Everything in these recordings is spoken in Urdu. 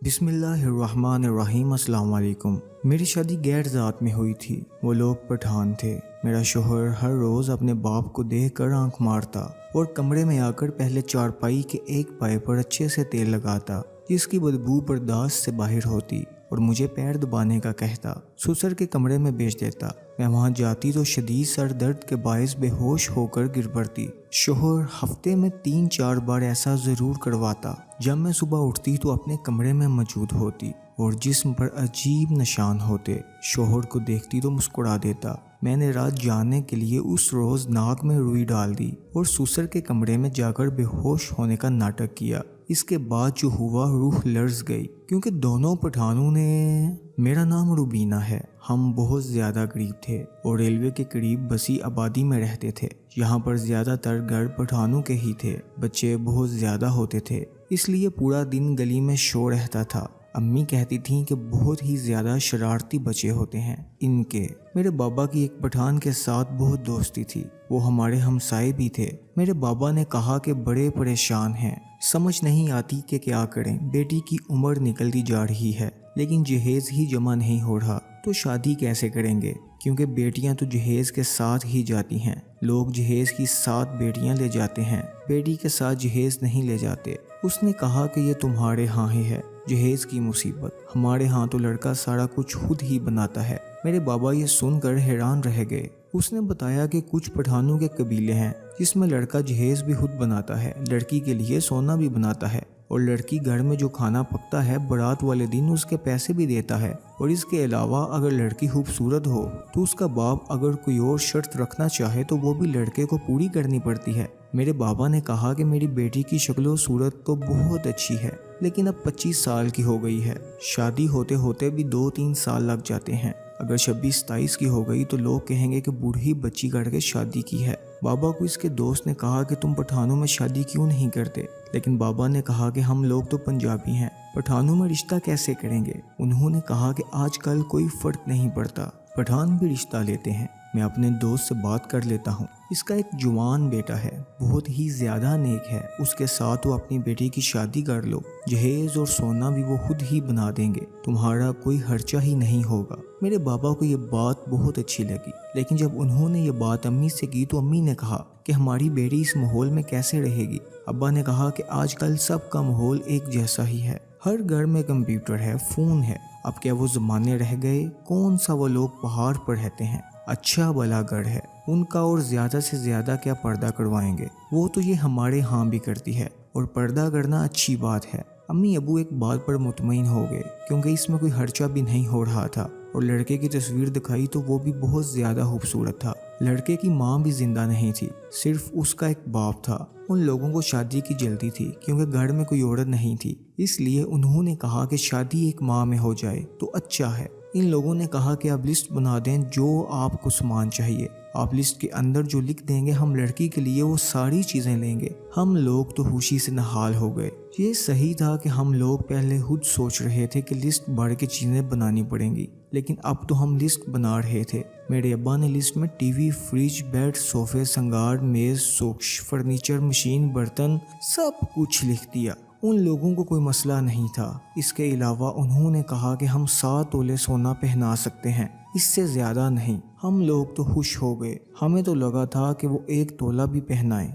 بسم اللہ الرحمن الرحیم۔ السلام علیکم۔ میری شادی غیر ذات میں ہوئی تھی، وہ لوگ پٹھان تھے۔ میرا شوہر ہر روز اپنے باپ کو دیکھ کر آنکھ مارتا اور کمرے میں آ کر پہلے چارپائی کے ایک پائے پر اچھے سے تیل لگاتا جس کی بدبو برداشت سے باہر ہوتی اور مجھے پیر دبانے کا کہتا۔ سسر کے کمرے میں بھیج دیتا۔ میں وہاں جاتی تو شدید سر درد کے باعث بے ہوش ہو کر گر پڑتی۔ شوہر ہفتے میں 3-4 بار ایسا ضرور کرواتا۔ جب میں صبح اٹھتی تو اپنے کمرے میں موجود ہوتی اور جسم پر عجیب نشان ہوتے۔ شوہر کو دیکھتی تو مسکرا دیتا۔ میں نے رات جاننے کے لیے اس روز ناک میں روئی ڈال دی اور سسر کے کمرے میں جا کر بے ہوش ہونے کا ناٹک کیا۔ اس کے بعد جو ہوا روح لرز گئی کیونکہ دونوں پٹھانوں نے… میرا نام روبینہ ہے۔ ہم بہت زیادہ غریب تھے اور ریلوے کے قریب بسی آبادی میں رہتے تھے۔ یہاں پر زیادہ تر گھر پٹھانوں کے ہی تھے۔ بچے بہت زیادہ ہوتے تھے اس لیے پورا دن گلی میں شور رہتا تھا۔ امی کہتی تھیں کہ بہت ہی زیادہ شرارتی بچے ہوتے ہیں ان کے۔ میرے بابا کی ایک پٹھان کے ساتھ بہت دوستی تھی، وہ ہمارے ہمسائے بھی تھے۔ میرے بابا نے کہا کہ بڑے پریشان ہیں، سمجھ نہیں آتی کہ کیا کریں۔ بیٹی کی عمر نکلتی جا رہی ہے لیکن جہیز ہی جمع نہیں ہو رہا تو شادی کیسے کریں گے، کیونکہ بیٹیاں تو جہیز کے ساتھ ہی جاتی ہیں۔ لوگ جہیز کی 7 بیٹیاں لے جاتے ہیں، بیٹی کے ساتھ جہیز نہیں لے جاتے۔ اس نے کہا کہ یہ تمہارے ہاں ہی ہے جہیز کی مصیبت، ہمارے ہاں تو لڑکا سارا کچھ خود ہی بناتا ہے۔ میرے بابا یہ سن کر حیران رہ گئے۔ اس نے بتایا کہ کچھ پٹھانوں کے قبیلے ہیں جس میں لڑکا جہیز بھی خود بناتا ہے، لڑکی کے لیے سونا بھی بناتا ہے اور لڑکی گھر میں جو کھانا پکتا ہے بارات والے دن اس کے پیسے بھی دیتا ہے۔ اور اس کے علاوہ اگر لڑکی خوبصورت ہو تو اس کا باپ اگر کوئی اور شرط رکھنا چاہے تو وہ بھی لڑکے کو پوری کرنی پڑتی ہے۔ میرے بابا نے کہا کہ میری بیٹی کی شکل و صورت تو بہت اچھی ہے لیکن اب 25 سال کی ہو گئی ہے، شادی ہوتے ہوتے بھی 2-3 سال لگ جاتے ہیں۔ اگر 26-27 کی ہو گئی تو لوگ کہیں گے کہ بوڑھی بچی کر کے شادی کی ہے۔ بابا کو اس کے دوست نے کہا کہ تم پٹھانوں میں شادی کیوں نہیں کرتے، لیکن بابا نے کہا کہ ہم لوگ تو پنجابی ہیں، پٹھانوں میں رشتہ کیسے کریں گے۔ انہوں نے کہا کہ آج کل کوئی فرق نہیں پڑتا، پٹھان بھی رشتہ لیتے ہیں۔ میں اپنے دوست سے بات کر لیتا ہوں، اس کا ایک جوان بیٹا ہے، بہت ہی زیادہ نیک ہے، اس کے ساتھ وہ اپنی بیٹی کی شادی کر لو، جہیز اور سونا بھی وہ خود ہی بنا دیں گے، تمہارا کوئی خرچہ ہی نہیں ہوگا۔ میرے بابا کو یہ بات بہت اچھی لگی، لیکن جب انہوں نے یہ بات امی سے کی تو امی نے کہا کہ ہماری بیٹی اس ماحول میں کیسے رہے گی۔ ابا نے کہا کہ آج کل سب کا ماحول ایک جیسا ہی ہے، ہر گھر میں کمپیوٹر ہے، فون ہے، اب کیا وہ زمانے رہ گئے؟ کون سا وہ لوگ پہاڑ پر رہتے ہیں، اچھا بلا گھر ہے ان کا، اور زیادہ سے زیادہ کیا پردہ کروائیں گے، وہ تو یہ ہمارے ہاں بھی کرتی ہے اور پردہ کرنا اچھی بات ہے۔ امی ابو ایک بات پر مطمئن ہو گئے کیونکہ اس میں کوئی خرچہ بھی نہیں ہو رہا تھا، اور لڑکے کی تصویر دکھائی تو وہ بھی بہت زیادہ خوبصورت تھا۔ لڑکے کی ماں بھی زندہ نہیں تھی، صرف اس کا ایک باپ تھا۔ ان لوگوں کو شادی کی جلدی تھی کیونکہ گھر میں کوئی عورت نہیں تھی، اس لیے انہوں نے کہا کہ شادی 1 ماہ میں ہو جائے تو اچھا ہے۔ ان لوگوں نے کہا کہ آپ لسٹ بنا دیں جو آپ کو سامان چاہیے، آپ لسٹ کے اندر جو لکھ دیں گے ہم لڑکی کے لیے وہ ساری چیزیں لیں گے۔ ہم لوگ تو خوشی سے نہال ہو گئے۔ یہ صحیح تھا کہ ہم لوگ پہلے خود سوچ رہے تھے کہ لسٹ بڑھ کے چیزیں بنانی پڑیں گی، لیکن اب تو ہم لسٹ بنا رہے تھے۔ میرے ابا نے لسٹ میں ٹی وی، فریج، بیڈ، صوفے، سنگار، میز، سوکش، فرنیچر، مشین، برتن سب کچھ لکھ دیا۔ ان لوگوں کو کوئی مسئلہ نہیں تھا۔ اس کے علاوہ انہوں نے کہا کہ ہم 7 تولے سونا پہنا سکتے ہیں، اس سے زیادہ نہیں۔ ہم لوگ تو خوش ہو گئے، ہمیں تو لگا تھا کہ وہ 1 تولہ بھی پہنائیں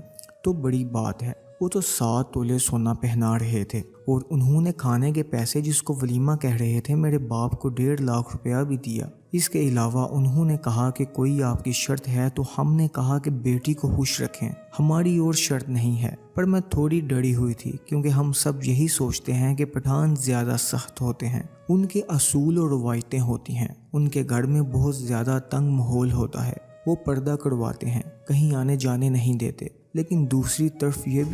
تو بڑی بات ہے، وہ تو 7 تولے سونا پہنا رہے تھے۔ اور انہوں نے کھانے کے پیسے جس کو ولیمہ کہہ رہے تھے میرے باپ کو 1.5 لاکھ روپیہ بھی دیا۔ اس کے علاوہ انہوں نے کہا کہ کوئی آپ کی شرط ہے تو ہم نے کہا کہ بیٹی کو خوش رکھیں، ہماری اور شرط نہیں ہے۔ پر میں تھوڑی ڈری ہوئی تھی کیونکہ ہم سب یہی سوچتے ہیں کہ پٹھان زیادہ سخت ہوتے ہیں، ان کے اصول اور روایتیں ہوتی ہیں، ان کے گھر میں بہت زیادہ تنگ ماحول ہوتا ہے، وہ پردہ کرواتے ہیں، کہیں آنے جانے نہیں دیتے۔ لیکن دوسری طرف یہ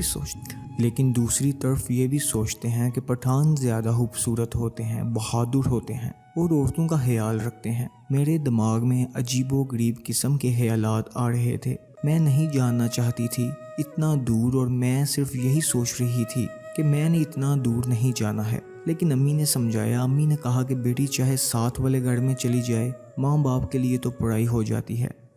بھی سوچتے ہیں کہ پٹھان زیادہ خوبصورت ہوتے ہیں، بہادر ہوتے ہیں اور عورتوں کا خیال رکھتے ہیں۔ میرے دماغ میں عجیب و غریب قسم کے خیالات آ رہے تھے۔ میں نہیں جاننا چاہتی تھی اتنا دور، اور میں صرف یہی سوچ رہی تھی کہ میں نے اتنا دور نہیں جانا ہے۔ لیکن امی نے سمجھایا، امی نے کہا کہ بیٹی چاہے 7 والے گھر میں چلی جائے، ماں باپ کے لیے تو پڑھائی ہو جاتی ہے،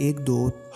1-2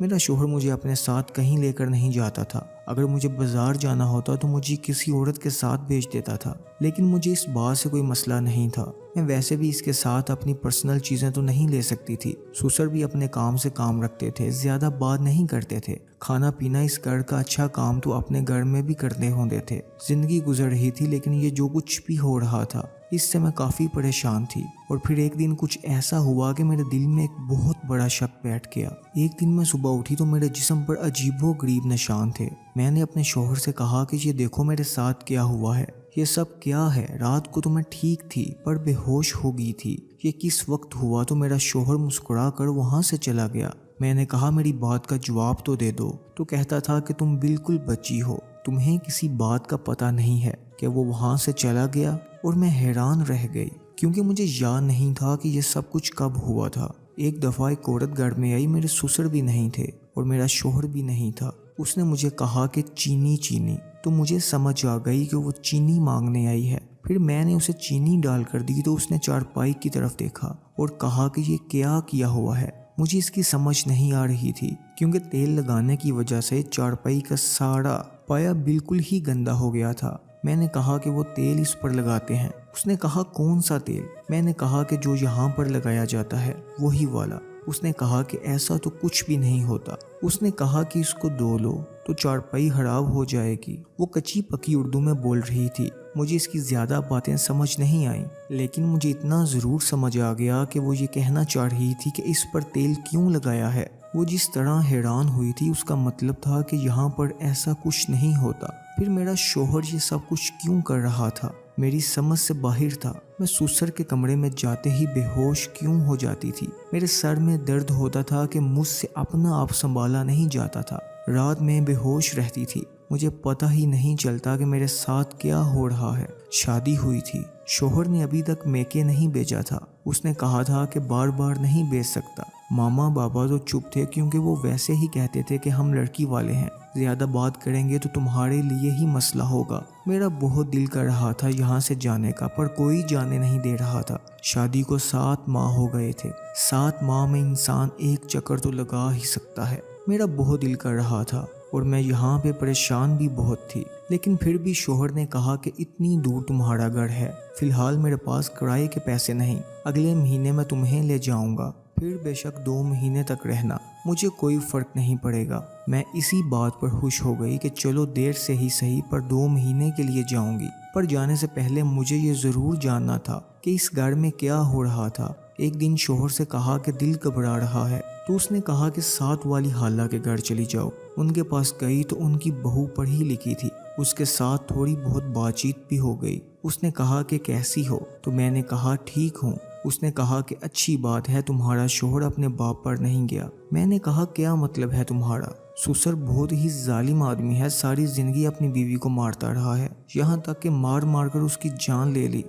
میرا شوہر مجھے اپنے ساتھ کہیں لے کر نہیں جاتا تھا، اگر مجھے بازار جانا ہوتا تو مجھے کسی عورت کے ساتھ بھیج دیتا تھا، لیکن مجھے اس بات سے کوئی مسئلہ نہیں تھا۔ میں ویسے بھی اس کے ساتھ اپنی پرسنل چیزیں تو نہیں لے سکتی تھی۔ سسر بھی اپنے کام سے کام رکھتے تھے، زیادہ بات نہیں کرتے تھے۔ کھانا پینا اس گھر کا اچھا کام تو اپنے گھر میں بھی کرنے ہوتے تھے۔ زندگی گزر رہی تھی، لیکن یہ جو کچھ بھی ہو رہا تھا اس سے میں کافی پریشان تھی۔ اور پھر ایک دن کچھ ایسا ہوا کہ میرے دل میں ایک بہت بڑا شک بیٹھ گیا۔ ایک دن میں صبح اٹھی تو میرے جسم پر عجیب و غریب نشان تھے۔ میں نے اپنے شوہر سے کہا کہ یہ دیکھو میرے ساتھ کیا ہوا ہے، یہ سب کیا ہے؟ رات کو تو میں ٹھیک تھی پر بے ہوش ہو گئی تھی، یہ کس وقت ہوا؟ تو میرا شوہر مسکرا کر وہاں سے چلا گیا۔ میں نے کہا میری بات کا جواب تو دے دو۔ تو کہتا تھا کہ تم بالکل بچی ہو، تمہیں کسی بات کا پتہ نہیں ہے کہ وہ وہاں سے چلا گیا۔ اور میں حیران رہ گئی کیونکہ مجھے یاد نہیں تھا کہ یہ سب کچھ کب ہوا تھا۔ ایک دفعہ ایک عورت گھر میں آئی، میرے سسر بھی نہیں تھے اور میرا شوہر بھی نہیں تھا۔ اس نے مجھے کہا کہ چینی چینی، تو مجھے سمجھ آ گئی کہ وہ چینی مانگنے آئی ہے۔ پھر میں نے اسے چینی ڈال کر دی تو اس نے چارپائی کی طرف دیکھا اور کہا کہ یہ کیا ہوا ہے؟ مجھے اس کی سمجھ نہیں آ رہی تھی کیونکہ تیل لگانے کی وجہ سے چارپائی کا سارا پایا بالکل ہی گندا ہو گیا تھا۔ میں نے کہا کہ وہ تیل اس پر لگاتے ہیں۔ اس نے کہا کون سا تیل؟ میں نے کہا کہ جو یہاں پر لگایا جاتا ہے وہی والا۔ اس نے کہا کہ ایسا تو کچھ بھی نہیں ہوتا۔ اس نے کہا کہ اس کو دھو لو تو چارپائی خراب ہو جائے گی۔ وہ کچی پکی اردو میں بول رہی تھی۔ مجھے اس کی زیادہ باتیں سمجھ نہیں آئیں، لیکن مجھے اتنا ضرور سمجھ آ گیا کہ وہ یہ کہنا چاہ رہی تھی کہ اس پر تیل کیوں لگایا ہے۔ وہ جس طرح حیران ہوئی تھی اس کا مطلب تھا کہ یہاں پر ایسا کچھ نہیں ہوتا۔ پھر میرا شوہر یہ سب کچھ کیوں کر رہا تھا؟ میری سمجھ سے باہر تھا۔ میں سسر کے کمرے میں جاتے ہی بے ہوش کیوں ہو جاتی تھی؟ میرے سر میں درد ہوتا تھا کہ مجھ سے اپنا آپ سنبھالا نہیں جاتا تھا۔ رات میں بے ہوش رہتی تھی، مجھے پتہ ہی نہیں چلتا کہ میرے ساتھ کیا ہو رہا ہے۔ شادی ہوئی تھی، شوہر نے ابھی تک میکے نہیں بیچا تھا۔ اس نے کہا تھا کہ بار بار نہیں بیچ سکتا۔ ماما بابا تو چپ تھے کیونکہ وہ ویسے ہی کہتے تھے کہ ہم لڑکی والے ہیں، زیادہ بات کریں گے تو تمہارے لیے ہی مسئلہ ہوگا۔ میرا بہت دل کر رہا تھا یہاں سے جانے کا، پر کوئی جانے نہیں دے رہا تھا۔ شادی کو 7 ماہ ہو گئے تھے۔ 7 ماہ میں انسان ایک چکر تو لگا ہی سکتا ہے۔ میرا بہت دل کر رہا تھا اور میں یہاں پہ پریشان بھی بہت تھی، لیکن پھر بھی شوہر نے کہا کہ اتنی دور تمہارا گھر ہے، فی الحال میرے پاس کرائے کے پیسے نہیں، اگلے مہینے میں تمہیں لے جاؤں گا، پھر بے شک 2 مہینے تک رہنا، مجھے کوئی فرق نہیں پڑے گا۔ میں اسی بات پر خوش ہو گئی کہ چلو دیر سے ہی صحیح پر 2 مہینے کے لیے جاؤں گی، پر جانے سے پہلے مجھے یہ ضرور جاننا تھا کہ اس گھر میں کیا ہو رہا تھا۔ ایک دن شوہر سے کہا کہ دل گھبرا رہا ہے، تو اس نے کہا کہ ساتھ والی خالہ کے گھر چلی جاؤ۔ ان کے پاس گئی تو ان کی بہو پڑھی لکھی تھی، اس کے ساتھ تھوڑی بہت بات چیت بھی ہو گئی۔ اس نے کہا کہ کیسی ہو؟ تو میں نے کہا ٹھیک ہوں۔ اس نے کہا کہ اچھی بات ہے تمہارا شوہر اپنے باپ پر نہیں گیا۔ میں نے کہا کیا مطلب ہے تمہارا؟ سسر بہت ہی ظالم آدمی ہے، ساری زندگی اپنی بیوی کو مارتا رہا ہے، یہاں تک کہ مار مار کر اس کی جان لے لی۔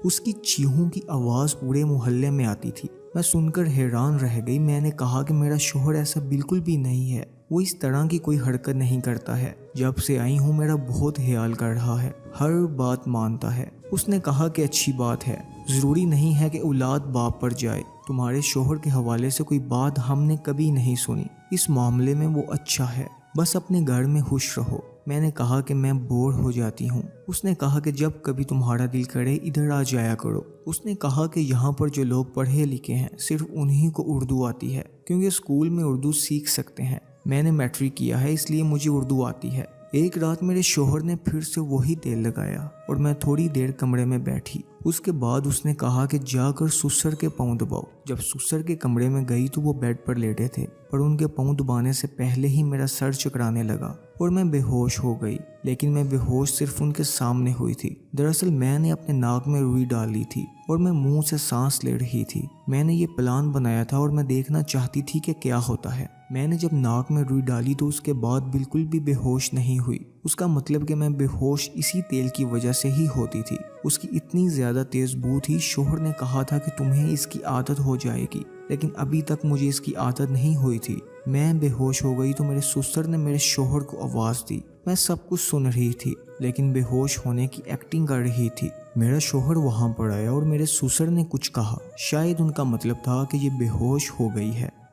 اس کی چیخوں کی آواز پورے محلے میں آتی تھی۔ میں سن کر حیران رہ گئی۔ میں نے کہا کہ میرا شوہر ایسا بالکل بھی نہیں ہے، وہ اس طرح کی کوئی حرکت نہیں کرتا ہے، جب سے آئی ہوں میرا بہت خیال کر رہا ہے، ہر بات مانتا ہے۔ اس نے کہا کہ اچھی بات ہے، ضروری نہیں ہے کہ اولاد باپ پر جائے، تمہارے شوہر کے حوالے سے کوئی بات ہم نے کبھی نہیں سنی، اس معاملے میں وہ اچھا ہے، بس اپنے گھر میں خوش رہو۔ میں نے کہا کہ میں بور ہو جاتی ہوں۔ اس نے کہا کہ جب کبھی تمہارا دل کرے ادھر آ جایا کرو۔ اس نے کہا کہ یہاں پر جو لوگ پڑھے لکھے ہیں صرف انہی کو اردو آتی ہے، کیونکہ اسکول میں اردو سیکھ سکتے ہیں۔ میں نے میٹرک کیا ہے اس لیے مجھے اردو آتی ہے۔ ایک رات میرے شوہر نے پھر سے وہی تیل لگایا اور میں تھوڑی دیر کمرے میں بیٹھی۔ اس کے بعد اس نے کہا کہ جا کر سسر کے پاؤں دباؤ۔ جب سسر کے کمرے میں گئی تو وہ بیڈ پر لیٹے تھے، پر ان کے پاؤں دبانے سے پہلے ہی میرا سر چکرانے لگا اور میں بے ہوش ہو گئی، لیکن میں بے ہوش صرف ان کے سامنے ہوئی تھی۔ دراصل میں نے اپنے ناک میں روئی ڈال لی تھی اور میں منہ سے سانس لے رہی تھی۔ میں نے یہ پلان بنایا تھا اور میں دیکھنا چاہتی تھی کہ کیا ہوتا ہے۔ میں نے جب ناک میں روئی ڈالی تو اس کے بعد بالکل بھی بے ہوش نہیں ہوئی۔ اس کا مطلب کہ میں بے ہوش اسی تیل کی وجہ سے ہی ہوتی تھی۔ اس کی اتنی زیادہ تیز بو تھی، شوہر نے کہا تھا کہ تمہیں اس کی عادت ہو جائے گی، لیکن ابھی تک مجھے اس کی عادت نہیں ہوئی تھی۔ میں بے ہوش ہو گئی تو میرے سسر نے میرے شوہر کو آواز دی۔ میں سب کچھ سن رہی تھی لیکن بے ہوش ہونے کی ایکٹنگ کر رہی تھی۔ میرا شوہر وہاں پر آیا اور میرے سسر نے کچھ کہا، شاید ان کا مطلب تھا کہ یہ بے ہوش ہو گئی ہے،